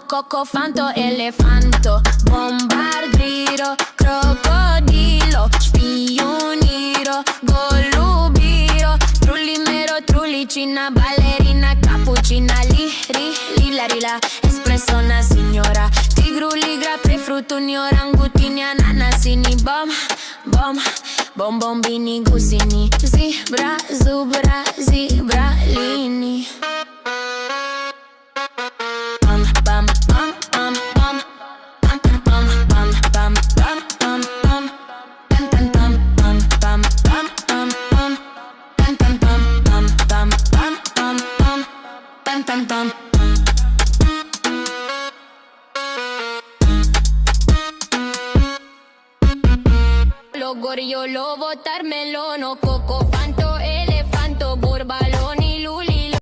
Coco fanto, elefanto, bombardiro, crocodilo, spioniro, golubiro, trullimero, trullicina, ballerina, cappuccina, lila, rila, espresso una signora, tigru, ligra, prefruttuni, orangutini, ananasini, bombini, gusini, zebra, zubra, zebralini. Lo gorio, lo botarmelo, no coco, fanta.